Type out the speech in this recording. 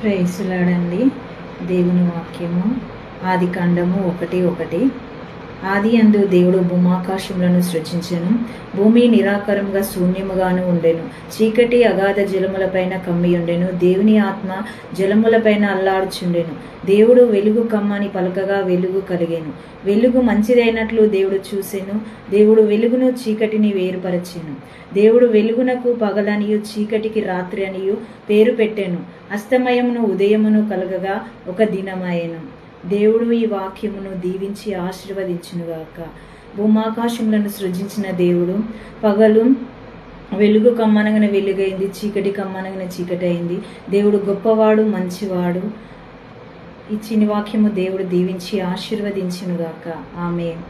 ప్రైసులాడండి. దేవుని వాక్యము ఆది కాండము 1:1. ఆది యందు దేవుడు భూమాకాశములను సృజించెను. భూమి నిరాకారముగా శూన్యముగాను ఉండెను. చీకటి అగాధ జలములపైన కమ్మియుండెను. దేవుని ఆత్మ జలములపైన అల్లాడుచుండెను. దేవుడు వెలుగు కమ్మని పలకగా వెలుగు కలిగెను. వెలుగు మంచిదైనట్లు దేవుడు చూసెను. దేవుడు వెలుగును చీకటిని వేరుపరచెను. దేవుడు వెలుగునకు పగలనియు చీకటికి రాత్రి అనియు పేరు పెట్టెను. అస్తమయమును ఉదయమును కలగగా ఒక దినమాయెను. దేవుడు ఈ వాక్యమును దీవించి ఆశీర్వదించునుగాక. భూమాకాశములను సృజించిన దేవుడు పగలు వెలుగు కమ్మనగిన వెలుగైంది, చీకటి కమ్మనగిన చీకటి అయింది. దేవుడు గొప్పవాడు, మంచివాడు. ఈ చిన్ని వాక్యము దేవుడు దీవించి ఆశీర్వదించునుగాక. ఆమేన్.